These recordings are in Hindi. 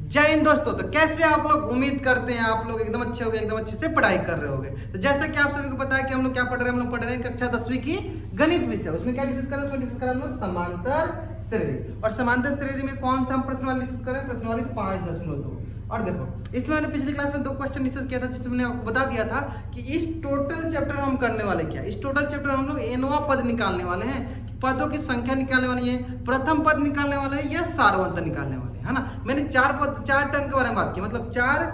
जय हिंद दोस्तों। तो कैसे आप लोग, उम्मीद करते हैं आप लोग एकदम अच्छे होंगे, एकदम अच्छे से पढ़ाई कर रहे होंगे। तो जैसा कि आप सभी को पता है कि हम लोग क्या पढ़ रहे हैं, हम लोग पढ़ रहे हैं कक्षा 10वीं की गणित विषय। उसमें क्या डिस्कस कर रहे हैं, उसमें डिस्कस कर रहे हैं समांतर श्रेणी। और समांतर श्रेणी में कौन सा हम प्रश्नावली डिस्कस कर रहे हैं, प्रश्नावली 5.2। और देखो इसमें मैंने पिछली क्लास में 2 क्वेश्चन डिस्कस किया था, जिसमें मैंने आपको बता दिया था कि इस टोटल चैप्टर में हम करने वाले क्या, इस टोटल चैप्टर में हम लोग एनवा पद निकालने वाले हैं, पदों की संख्या निकालने वाली है, प्रथम पद निकालने वाले हैं या सारवंत निकालने वाले हैं, है ना। मैंने 4 टर्म के बारे में बात की, मतलब 4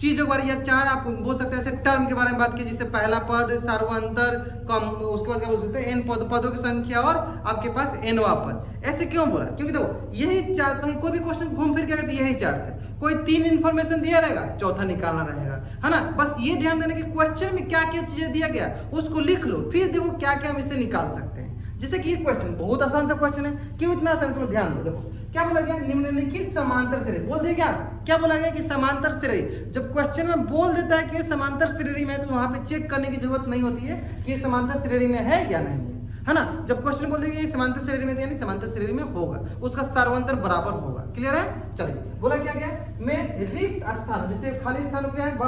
चीजों के बारे या 4 आप बोल सकते हैं ऐसे टर्म के बारे में बात की, जिससे पहला पद, सार्वंतर, कम, उसके बाद क्या बोल सकते हैं एन पद, पदों की संख्या और आपके पास एनवा पद। ऐसे क्यों बोला, क्योंकि देखो यही 4, कहीं कोई भी क्वेश्चन घूम फिर के अगर यही 4 से कोई 3 इन्फॉर्मेशन दिया रहेगा, चौथा निकालना रहेगा, है ना। बस ये ध्यान देना कि क्वेश्चन में क्या क्या चीजें दिया गया उसको लिख लो, फिर देखो क्या क्या हम इससे निकाल सकते हैं। जैसे कि ये क्वेश्चन बहुत आसान सा क्वेश्चन है, क्यों इतना आसान, तो ध्यान दो। देखो क्या बोला गया, निम्नलिखित समांतर श्रेणी, बोल दिया क्या बोला गया कि समांतर श्रेणी। जब क्वेश्चन में बोल देता है कि समांतर श्रेणी में है, तो वहां पे चेक करने की जरूरत नहीं होती है कि समांतर श्रेणी में है या नहीं है ना। जब क्वेश्चन बोल देगा ये समांतर श्रेणी में, यानी समांतर श्रेणी में होगा, उसका सार्वंतर बराबर होगा। क्लियर है। चलिए बोला क्या गया, मैं रिक्त स्थान, जिससे खाली स्थान को क्या है,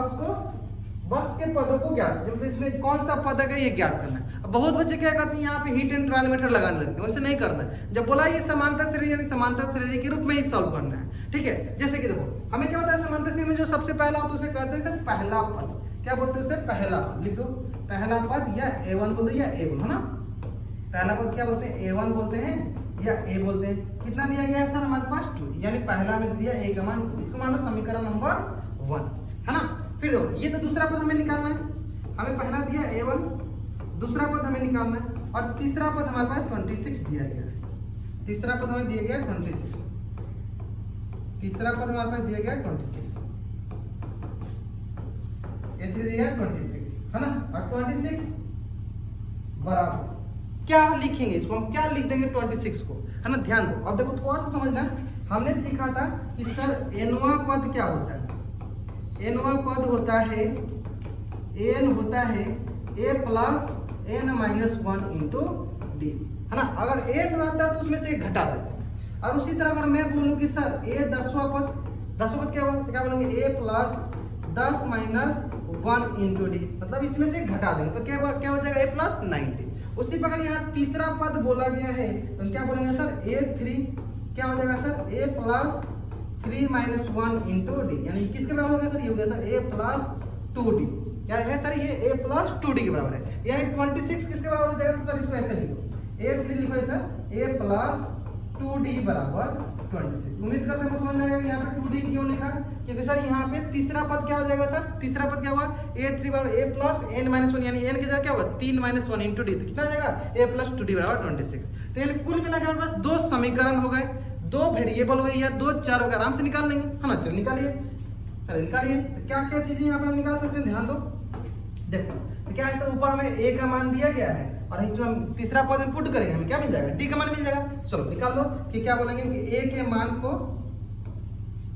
बक्स के पदों को ज्ञात, मतलब इसमें कौन सा पद है ये ज्ञात करना है। अब बहुत बच्चे क्या करते हैं, यहाँ पे हीट एंड ट्रायल मेथड लगाने लगते हैं, वैसे नहीं करना है। जब बोला ये समांतर श्रेणी, यानी समांतर श्रेणी के रूप में ही सॉल्व करना है, ठीक है। जैसे कि देखो हमें क्या होता है, समांतर श्रेणी में जो सबसे पहला होता है उसे कहते हैं सर पहला पद। क्या बोलते हैं उसे, पहला पद। लिखो पहला पद, या A1 बोलते हैं या A बोल, है ना। पहला पद क्या बोलते हैं, A1 बोलते हैं या A बोलते हैं। कितना दिया गया है सर हमारे पास 2, यानी पहला में दिया A का मान 2, इसको मान लो समीकरण नंबर 1, है ना। फिर देखो ये तो दूसरा पद हमें निकालना है, हमें पहला दिया A1, दूसरा पद हमें निकालना है, और तीसरा पद हमारे पास 26 दिया गया है। तीसरा पद हमें दिया गया 26, तीसरा पद हमारे पास दिया गया 26, ये दिया गया 26, है ना। और 26 बराबर क्या लिखेंगे, इसको हम क्या लिख देंगे 26 को, है ना। ध्यान दो। अब देखो थोड़ा सा समझना, हमने सीखा था कि सर एनवा पद क्या होता है। एनवा पद होता है, एन होता है a plus n minus 1 into D, है ना। अगर एन रहता है तो उसमें से एक घटा देते हैं। और उसी तरह अगर मैं बोलूं कि सर a 10वां पद क्या होगा, क्या बोलेंगे a plus 10 minus 1 into D, मतलब इसमें से घटा देंगे तो क्या हो जाएगा a प्लस 90। उसी प्रकार यहाँ तीसरा पद बोला गया है तो क्या बोलेंगे सर a3, क्या हो जाएगा sir a plus 3 minus 1 into D, यानी किसके बराबर हो गया सर, ये हो गया सर a प्लस 2d। क्या है सर, ये a प्लस 2d के बराबर है, यानी 26 किसके बराबर हो जाएगा, तो सर इसको ऐसे लिखो, a3 लिखो सर a प्लस 2d बराबर 26। उम्मीद करते हैं समझ में आएगा यहाँ पे 2d क्यों लिखा, क्योंकि सर यहाँ पे तीसरा पद क्या हो जाएगा सर, तीसरा पद क्या हुआ, a3 बराबर a प्लस n माइनस 1, यानी n की जगह क्या होगा 3 माइनस 1 इंटू डी, तो कितना हो जाएगा a प्लस 2d बराबर 26। तो यानी कुल मिलाकर हमारे पास 2 समीकरण हो गए, 2 वेरिएबल हो गए या 2 चर हो गए, आराम से निकाल लेंगे, है ना। चलो निकालिए, चलो निकालिए। तो क्या क्या चीजें यहाँ पे हम निकाल सकते हैं, ध्यान दो। देखो तो क्या है सर, ऊपर हमें a का मान दिया गया है और इसमें हम तीसरा पद में पुट करेंगे, हमें क्या मिल जाएगा, d का मान मिल जाएगा। चलो निकाल लो कि क्या बोलेंगे कि a के मान को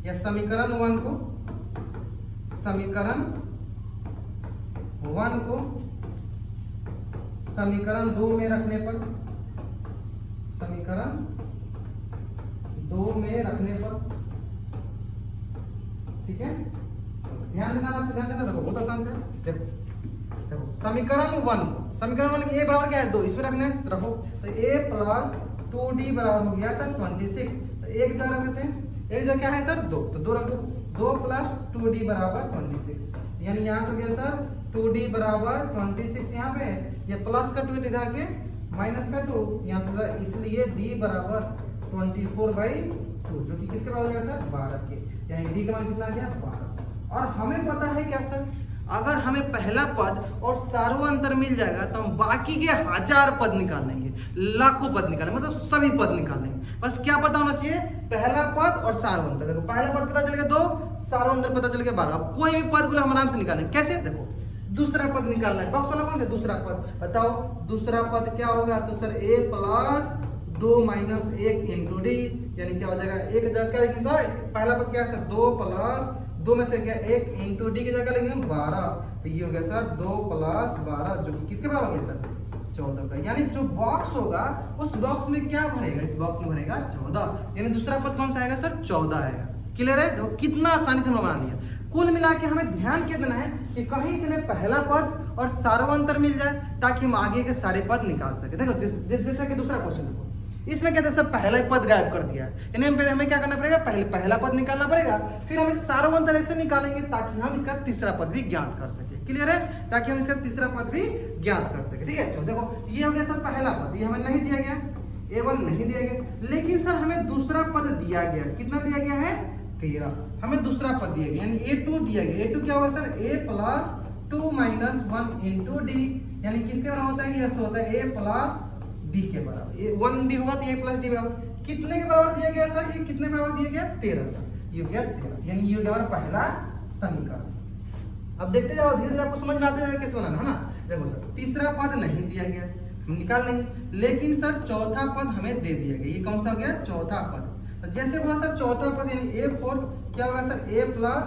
या समीकरण 1 को, समीकरण 1 को समीकरण 2 में रखने पर, समीकरण 2 में रखने पर, ठीक है। ध्यान देना, आपसे ध्यान देना। देखो बहुत आसान से, देखो समीकरण 1 को, समीकरण 1 a बराबर क्या है 2, इसमें रखना है, रखो। तो a प्लस 2d बराबर हो गया सर 26, तो एक जगह रख देते हैं, एक जगह क्या है सर 2, तो 2 रख दो, 2 प्लस 2d बराबर 26, यानी यहाँ से हो गया सर 2d बराबर 26, यहाँ पे ये प्लस का 2 इधर आके माइनस का 2 यहाँ से, इसलिए d बराबर 24/2, जो कि किसके बराबर हो जाएगा सर 12 के, यानी d का मान कितना आ गया 12। और हमें पता है क्या सर, अगर हमें पहला पद और सार्वंतर मिल जाएगा तो हम बाकी के 1000 पद निकाल लेंगे, लाखों पद निकालेंगे, मतलब सभी पद निकाल लेंगे। बस क्या पता होना चाहिए, पहला पद और सार्वंतर। देखो पहला पद पता चल गया 2, सार्वंतर पता चल गया 12। अब कोई भी पद बोले हम आराम से निकालेंगे, कैसे, देखो दूसरा पद निकालना है, बॉक्स वाला कौन सा दूसरा पद बताओ, दूसरा पद क्या होगा, तो sir a plus 2 minus 1 into D, यानी क्या हो जाएगा, एक जगह क्या लिखेंगे सर, पहला पद क्या है सर 2 प्लस 2 में से क्या 1 इंटू डी की जगह लिखेंगे 12, तो ये हो गया सर 2 प्लस 12, जो कि किसके बराबर हो गया सर 14 का। यानी जो बॉक्स होगा उस बॉक्स में क्या भरेगा, इस बॉक्स में भरेगा 14, यानी दूसरा पद कौन सा आएगा सर 14 आएगा। क्लियर है? देखो कितना आसानी से हमने बना लिया। कुल मिला के हमें ध्यान क्या देना है कि कहीं से हमें पहला पद और सार्वंतर मिल जाए ताकि हम आगे के सारे पद निकाल सके। देखो जैसे कि दूसरा क्वेश्चन देखो, इसमें क्या था, पहला पद गायब कर दिया, यानी हमें क्या करना पड़ेगा, पहला पद निकालना पड़ेगा, फिर हमें सार्वंतर ऐसे निकालेंगे ताकि हम इसका तीसरा पद भी ज्ञात कर सके। क्लियर है? ताकि हम इसका तीसरा पद भी ज्ञात कर सके। ठीक है, चलो देखो ये हो गया सर पहला पद, ये हमें नहीं दिया गया, A1 नहीं दिया गया, लेकिन सर हमें दूसरा पद दिया गया। कितना दिया गया है? 13। हमें दूसरा पद दिया गया यानी A2 दिया गया। A2 क्या होगा sir? A plus 2 minus 1 into D, यानी किसके बराबर होता है? यह होता है A प्लस डी के बराबर। 1 डी होगा तो A प्लस डी बराबर कितने के बराबर दिया गया सर? ये कितने बराबर दिया गया? 13 का। ये हो गया 13, यानी ये हो गया हमारा पहला समीकरण। अब देखते जाओ धीरे धीरे आपको समझ में आते जाएगा कैसे बनाना है ना। देखो सर तीसरा पद नहीं दिया गया, हम निकाल लेंगे, लेकिन सर चौथा पद हमें दे दिया गया। ये कौन सा हो गया? चौथा पद। तो जैसे बोला सर चौथा पद यानी A4 क्या होगा sir? A plus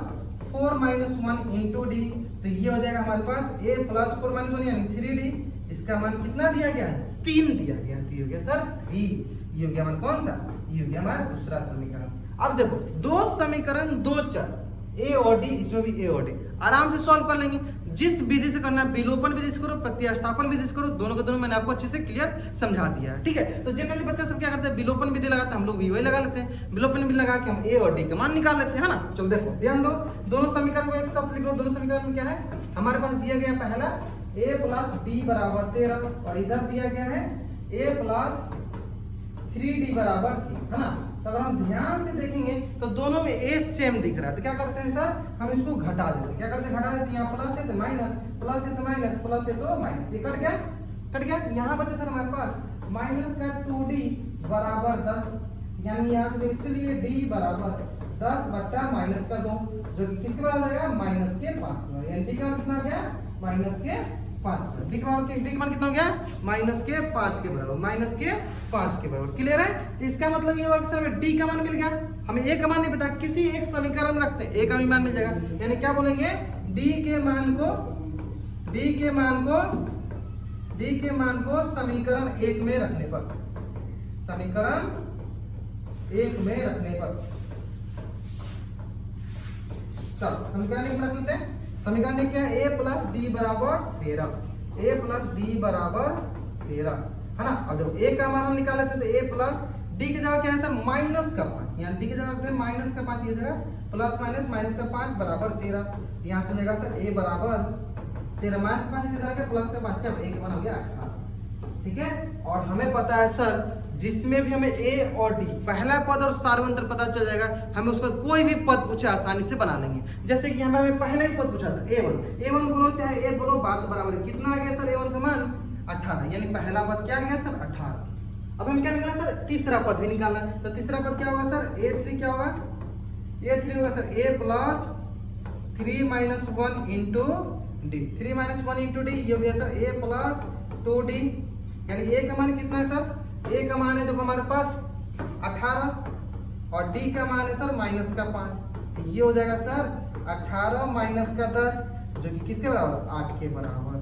4 minus 1 into D, तो ये हो जाएगा हमारे पास A प्लस 4 माइनस 1 यानी 3D। इसका मान कितना दिया गया है? 3 दिया गया, तो ये हो गया सर 3। ये हो गया हमारा कौन सा? ये हो गया हमारा दूसरा समीकरण। अब देखो दो समीकरण दो चर A और D, इसमें भी A और D आराम से सॉल्व कर लेंगे। जिस विधि से करना है, विलोपन विधि से करो, प्रतिस्थापन विधि से करो, दोनों के दोनों मैंने आपको अच्छे से क्लियर समझा दिया है। ठीक है, तो जनरली बच्चा सब क्या करते हैं, विलोपन विधि लगाते हैं, हम लोग भी वही लगा लेते हैं। विलोपन विधि लगा के हम A और D का मान निकाल लेते हैं, है ना। चलो देखो ध्यान दो, दोनों समीकरण को एक साथ लिख लो। दोनों समीकरण में क्या है हमारे पास दिया गया पहला A प्लस D बराबर 13 और इधर दिया गया है A प्लस 3D बराबर 3, है ना। तो अगर हम ध्यान से देखेंगे तो दोनों में A सेम दिख रहा है, तो क्या करते हैं सर, हम इसको घटा देते हैं। क्या करते हैं? घटा देते हैं। यहाँ प्लस है तो माइनस, प्लस है तो माइनस, प्लस है तो माइनस, ये कट गया, कट गया। यहाँ बचे सर हमारे पास माइनस का 2D बराबर 10, यानी यहाँ से इसलिए D बराबर 10 बट्टा माइनस का 2, जो कि किसके बराबर हो जाएगा? माइनस के 5। यानी D का मान कितना हो गया? माइनस के 5। D का मान कितना हो गया? माइनस के 5 के बराबर, माइनस के 5 के बराबर। क्लियर है? तो इसका मतलब ये हुआ कि सर D का मान मिल गया, हमें A का मान नहीं पता, किसी एक समीकरण में रखते हैं A का भी मान मिल जाएगा। यानी क्या बोलेंगे? D के मान को समीकरण 1 में रखने पर, समीकरण 1 में रखने पर, चलो समीकरण 1 में रख लेते हैं। समीकरण 1 क्या है? A प्लस D बराबर 13, A प्लस D बराबर 13, है ना। अब जब A का मान हम निकाल लेते हैं तो A प्लस D की जगह क्या है सर? माइनस का 5, यहाँ D की जगह रखते हैं माइनस का 5, ये जगह प्लस माइनस माइनस का 5 बराबर 13। यहाँ से जाएगा सर A बराबर 13, माइनस 5 इधर के प्लस का 5, क्या A का मान हो गया 18। ठीक है, और हमें पता है सर जिसमें भी हमें A और D पहला पद और सार्वंतर पता चल जाएगा, हमें उसका कोई भी पद पूछे आसानी से बना लेंगे। जैसे कि यहाँ पे हमें पहला ही पद पूछा था A1 बोलो चाहे A बोलो, बात बराबर है। कितना आ गया सर A1 का मान? 18, यानी पहला पद क्या आ गया सर? 18। अब हम क्या निकालना सर? तीसरा पद भी निकालना है। तो तीसरा पद क्या होगा सर? A3 क्या होगा? A3 होगा sir A plus 3 minus 1 into D, 3 minus 1 into D, ये हो गया सर A प्लस 2D। यानी A का मान कितना है सर? A का मान है देखो हमारे पास 18 और D का मान है सर माइनस का 5, ये हो जाएगा सर 18 माइनस का 10, जो कि किसके बराबर? 8 के बराबर।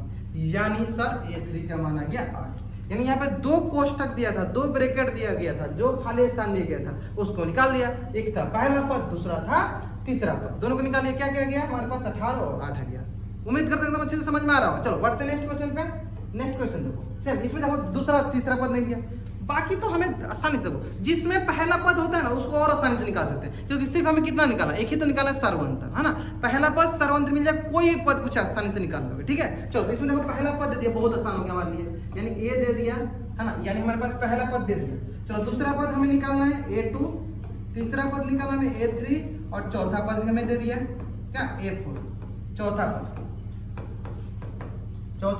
यानी सर A3 का मान आ गया 8। यानी यहाँ पे दो कोष्टक दिया था, दो ब्रैकेट दिया गया था, जो खाली स्थान दिया गया था उसको निकाल लिया। एक था पहला पद, दूसरा था तीसरा पद, दोनों को निकाल लिया। क्या क्या गया हमारे पास? 18 और 8 आ गया। उम्मीद करते हैं एकदम अच्छे से समझ में आ रहा होगा। चलो बढ़ते नेक्स्ट क्वेश्चन पे। नेक्स्ट क्वेश्चन देखो सेम, इसमें देखो दूसरा तीसरा पद नहीं दिया, बाकी तो हमें आसानी से देखो, जिसमें पहला पद होता है ना उसको और आसानी से निकाल सकते हैं, क्योंकि सिर्फ हमें कितना निकालना, एक ही तो निकालना है सार्वंतर, है ना। पहला पद सार्वंतर मिल जाए, कोई पद कुछ आसानी से निकाल लोगे। ठीक है, चलो इसमें देखो पहला पद दे दिया, बहुत आसान हो गया हमारे लिए, यानी A दे दिया, है ना, यानी हमारे पास पहला पद दे दिया। चलो दूसरा पद हमें निकालना है A2, तीसरा पद निकालना है A3 और चौथा पद भी हमें दे दिया क्या? A4, चौथा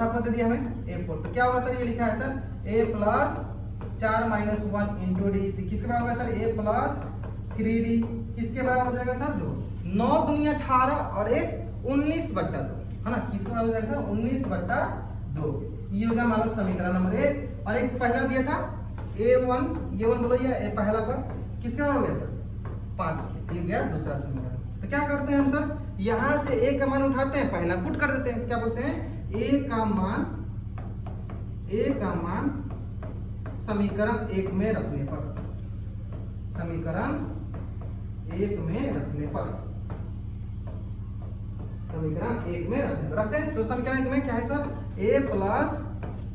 पद दे दिया हमें A4। तो क्या होगा सर? ये लिखा है sir A plus 4 minus 1 into D, किसके बराबर होगा सर? A प्लस 3D, किसके बराबर हो जाएगा सर? 2, 9 दूनी 18 और 1 19/2, है ना। किसके बराबर हो जाएगा सर? 19/2। ये होगा हमारा समीकरण नंबर 1। और एक पहला दिया था A1, ये 1 बोलो, ये पहला पद किसके बराबर हो गया सर? 5 के। ये हो गया दूसरा समीकरण। तो क्या करते हैं हम सर? यहाँ से A का मान उठाते हैं, पहला पुट कर देते हैं। क्या बोलते हैं? A का मान समीकरण 1 में रखने पर, समीकरण 1 में रखने पर, समीकरण 1 में रखते हैं। तो समीकरण 1 में क्या है सर, a प्लस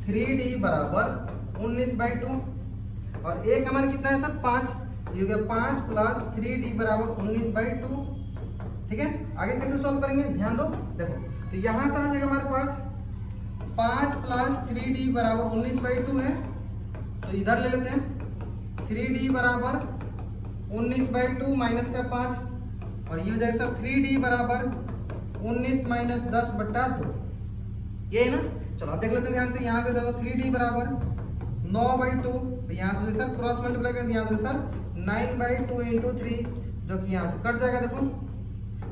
3d बराबर 19/2 और a का मान कितना है सर 5, ये हो गया 5 प्लस 3d बराबर 19/2। ठीक है, आगे कैसे सॉल्व करेंगे ध्यान दो, देखो तो यहां से आ जाएगा हमारे पास 5 प्लस 3d बराबर 19/2 है, तो इधर ले लेते हैं 3d बराबर 19/2 माइनस का 5 और ये हो जाएगा सर 3d बराबर 19 माइनस 10/2, ये है ना। चलो अब देख लेते हैं ध्यान से, यहाँ पे देखो 3d बराबर 9/2, तो यहाँ से सर क्रॉस मल्टीप्लाई कर दिया, यहाँ से सर 9/2 इंटू 3 जो कि यहाँ से कट जाएगा, देखो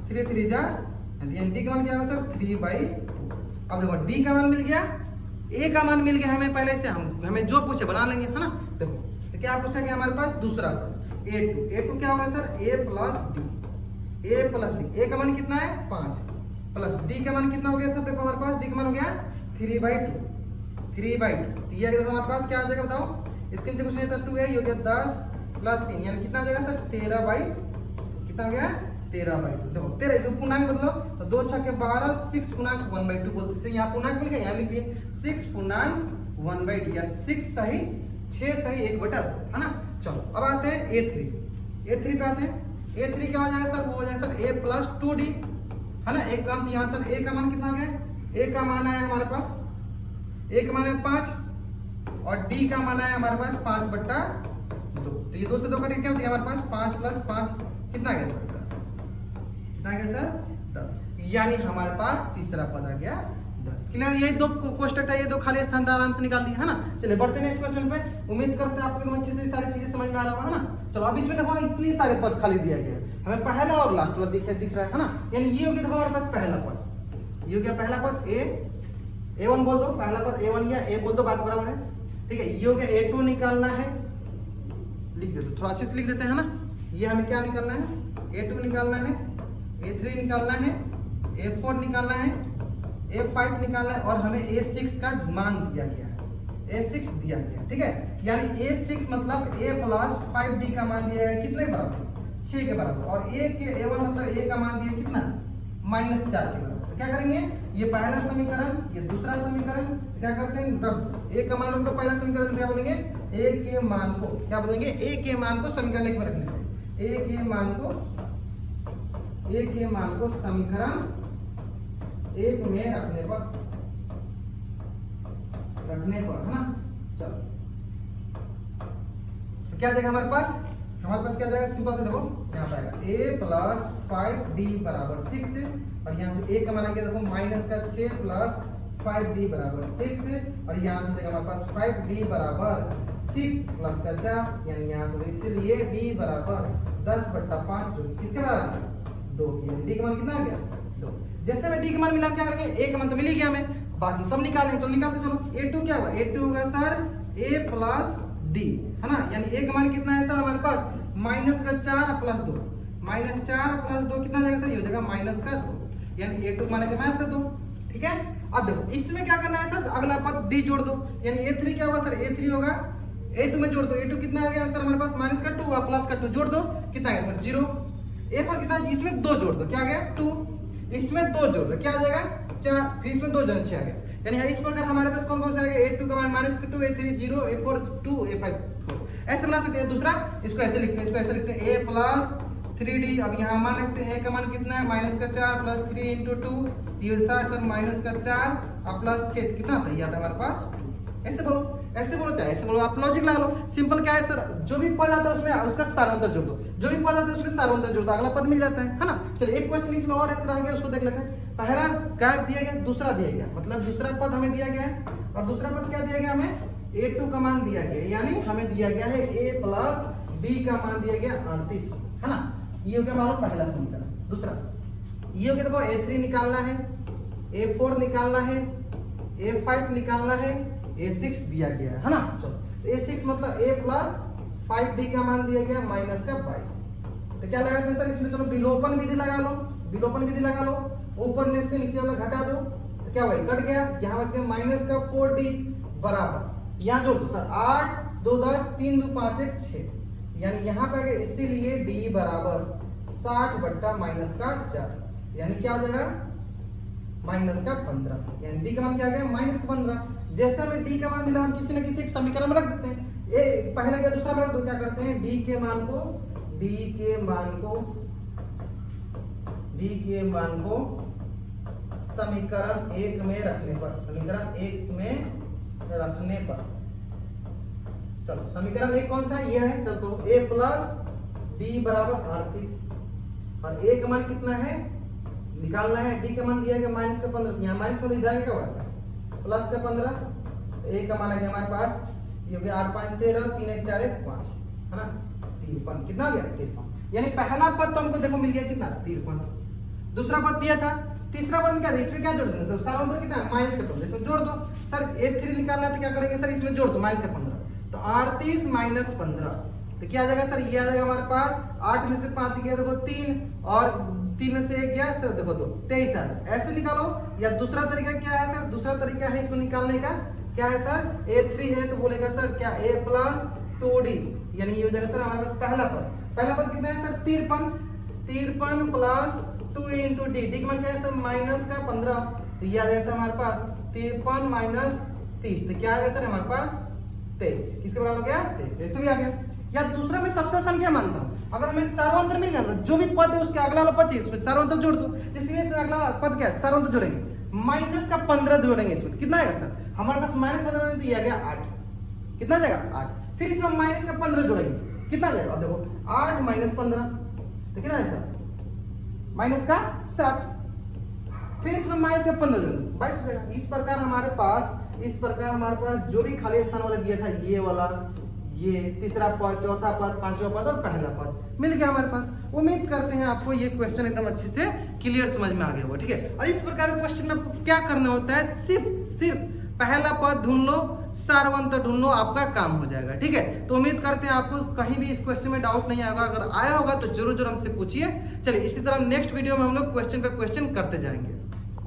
3 3 जा, डी का मान क्या होगा सर 3/2। अब देखो डी का मान मिल गया, ए का मान मिल गया हमें पहले से, हमें जो पूछे बना लेंगे, है ना। देखो तो क्या पूछा गया हमारे पास दूसरा पद a2 क्या होगा sir a plus D, a plus D, a का मान कितना है 5 प्लस d का मान कितना हो गया सर, देखो हमारे पास d का मान हो गया 3/2, तो ये देखो हमारे पास क्या आ जाएगा बताओ, इसके नीचे कुछ नहीं था 2 है, ये हो गया 10 प्लस 3 यानी कितना आ जाएगा सर 13/, कितना हो गया 13/2। देखो 13 इसको पूर्णांक बदलो तो 2 6 के 12, 6 पूर्णांक 1/2 बोलते हैं, यहाँ पूर्णांक मिल गया, यहाँ लिख दिए 6 पूर्णांक 1/2 या 6 सही 6 सही 1/2, है ना। चलो अब आते हैं a3 पे आते हैं, a3 क्या हो जाएगा सर, वो हो जाएगा सर a प्लस 2d, है ना। एक काम यहाँ सर a का मान कितना हो गया, a का मान आया हमारे पास, a का मान है 5 और d का मान आया हमारे पास 5/2, तो ये 2 से 2 कट क्या होती है हमारे पास 5 प्लस 5 कितना आ गया सर 10, कितना आ गया सर 10, यानी हमारे पास तीसरा पद आ गया 10। क्लियर, यही दो कोष्टक था, ये दो खाली स्थान था, आराम से निकाल लिया, है ना। चलिए बढ़ते हैं नेक्स्ट क्वेश्चन पे, उम्मीद करते हैं आपको एकदम अच्छे से सारी चीजें समझ में आ रहा होगा, है ना। चलो अब इसमें देखो इतनी सारे पद खाली दिया गया है, हमें पहला और लास्ट वाला दिख रहा है ना, यानी ये हो गया देखो हमारे पास पहला पद, ये हो गया पहला पद a1 बोल दो, पहला पद a1 या a बोल दो, बात बराबर है, ठीक है। ये हो गया a2 निकालना है, लिख देते थोड़ा अच्छे से लिख देते हैं, है ना। ये हमें क्या निकालना है, a2 निकालना है, a3 निकालना है, a4 निकालना है, a5 निकालना है और हमें a6 का मान दिया गया है, a6 दिया गया, ठीक है। यानी a6 मतलब a प्लस 5d का मान दिया है कितने बराबर 6 के बराबर, और a1 मतलब a का मान दिया कितना -4 के बराबर। तो क्या करेंगे, ये पहला समीकरण ये दूसरा समीकरण क्या करते हैं रख, a का मान रख दो, पहला समीकरण क्या बोलेंगे a के मान को क्या बोलेंगे, a के मान को समीकरण एक में रखने पे, a के मान को समीकरण एक में रखने पर, है ना। चलो तो क्या जाएगा हमारे पास क्या जाएगा, सिंपल से देखो यहाँ पे आएगा a प्लस 5d बराबर 6 और यहाँ से a का मान आ गया देखो माइनस का 6 प्लस 5d बराबर 6 और यहाँ से जाएगा हमारे पास 5d बराबर 6 प्लस का 4 यानी यहाँ से, इसलिए d बराबर 10/5 जो किसके बराबर 2 की, d का मान कितना आ गया 2। जैसे हमें d का मान मिला क्या करेंगे, a का मान तो मिल ही गया हमें, बाकी सब निकालेंगे, तो निकालते चलो। a2 क्या होगा, a2 होगा सर a प्लस d, है ना। यानी a का मान कितना है सर हमारे पास -4 प्लस 2, -4 प्लस 2 कितना जाएगा सर, ये हो जाएगा -2, यानी a2 मान के -2, ठीक है। अब देखो इसमें क्या करना है सर, अगला पद d जोड़ दो, यानी a3 क्या होगा सर, a3 होगा a2 में जोड़ दो, a2 कितना आ गया सर हमारे पास -2 और प्लस का 2 जोड़ दो, कितना आ गया सर 0। a4 कितना, इसमें 2 जोड़ दो, क्या आ गया 2, इसमें 2 जोड़ दो, क्या आ जाएगा 4, फिर इसमें 2 जोड़ 6 आ गया। यानी इस प्रकार हमारे पास कौन कौन से आएगा, a2 का मान -2, a3 0, a4 2, a5 4, ऐसे बना सकते हैं। दूसरा इसको ऐसे लिखते हैं, a प्लस 3d, अब यहाँ मान रखते हैं a का मान कितना है -4 प्लस 3 इंटू 2, ये होता है सर -4 और प्लस 6 कितना आता है, ये आता है हमारे पास 2। ऐसे बोलो चाहे ऐसे बोलो, आप लॉजिक लगा लो, सिंपल क्या है सर, जो भी पद आता है उसमें उसका सारांतर जोड़ दो, जो भी पद आता है उसमें सारांतर जोड़ दो, अगला पद मिल जाता है ना। चलिए एक क्वेश्चन इसमें और एक रहेंगे, उसको देख लेते हैं। पहला क्या दिया गया, दूसरा दिया गया, मतलब दूसरा पद हमें दिया गया है और दूसरा पद क्या दिया गया हमें, a2 का मान दिया गया, यानी हमें दिया गया है a प्लस b का मान दिया गया 38, है ना। ये हो गया हमारा पहला समीकरण। दूसरा ये हो गया, देखो a3 निकालना है, a4 निकालना है, a5 निकालना है, a6 दिया गया है ना। चलो a6 मतलब a प्लस 5d का मान दिया गया -22, तो क्या लगाते हैं सर इसमें, चलो विलोपन विधि लगा लो, ऊपर से नीचे वाला घटा दो, तो क्या हुआ कट गया, यहाँ बच गया -4d बराबर, यहाँ जोड़ दो सर 8 2 10 3 2 5 1 6, यानी यहाँ पे आ गया, इसीलिए d बराबर 60 बट्टा माइनस का 4, यानी क्या हो जाएगा माइनस का 15, यानी डी का मान क्या आ गया माइनस का 15। जैसे हमें डी का मान मिला हम किसी न किसी एक समीकरण में रख देते हैं, ए पहला या दूसरा में रख दो, क्या करते हैं डी के मान को समीकरण 1 में रखने पर, चलो समीकरण 1 कौन सा है, ये है। चलो तो a प्लस डी बराबर 38 और a का मान कितना है निकालना है, d का मान दिया गया माइनस का 15, यहाँ माइनस का इधर क्या होगा प्लस का 15, तो a का मान आ गया हमारे पास, ये हो गया 8 5 13 3 1 4 1 5, है ना 53, कितना हो गया 53, यानी पहला पद तो हमको देखो मिल गया कितना 53, दूसरा पद दिया था, तीसरा पद क्या था, इसमें क्या जोड़ देंगे सर, सारा मतलब कितना है माइनस का 15, इसमें जोड़ दो सर, a3 निकालना है तो क्या करेंगे सर, इसमें जोड़ दो माइनस का 15, तो 38 माइनस 15, तो क्या आ जाएगा सर, ये आ जाएगा हमारे पास 8 में से 5 गया देखो 3 और 3 में से 1 गया तो देखो 2 23 आ गया, ऐसे निकालो। या दूसरा तरीका क्या है सर, दूसरा तरीका है इसको निकालने का, क्या है सर a3 है तो बोलेगा सर क्या a प्लस 2d, यानी ये हो जाएगा सर हमारे पास पहला पद कितना है sir 53 plus 2 into D, D का मान क्या है सर माइनस का 15, तो ये आ जाएगा सर हमारे पास 53 माइनस 30, तो क्या आ गया सर हमारे पास 23, किसके बराबर हो गया 23, ऐसे भी आ गया। या दूसरा मैं सबसे आसान क्या मानता हूँ, अगर हमें सर्वांतर मिल गया जो भी पद है उसके अगला वाला पद चाहिए उसमें सर्वांतर जोड़ दो, इसलिए सर अगला पद क्या है सर्वांतर जोड़ेंगे, माइनस का 15 जोड़ेंगे, इसमें कितना आएगा सर हमारे पास माइनस 15 दिया गया 8, कितना जाएगा 8, फिर इसमें माइनस का 15 जोड़ेंगे कितना जाएगा, देखो 8 माइनस 15 तो कितना है सर माइनस का 7, फिर इसमें माइनस का 15 जोड़ेंगे 22 हो जाएगा। इस प्रकार हमारे पास जो भी खाली स्थान वाला दिया था, ये वाला, ये तीसरा पद, चौथा पद, पांचवा पद और पहला पद मिल गया हमारे पास। उम्मीद करते हैं आपको ये क्वेश्चन एकदम अच्छे से क्लियर समझ में आ गया होगा, ठीक है। और इस प्रकार के क्वेश्चन में आपको क्या करना होता है, सिर्फ पहला पद ढूंढ लो, सारवंत ढूंढ लो, आपका काम हो जाएगा, ठीक है। तो उम्मीद करते हैं आपको कहीं भी इस क्वेश्चन में डाउट नहीं आएगा, अगर आया होगा तो जरूर हमसे पूछिए। चलिए इसी तरह नेक्स्ट वीडियो में हम लोग क्वेश्चन पे क्वेश्चन करते जाएंगे।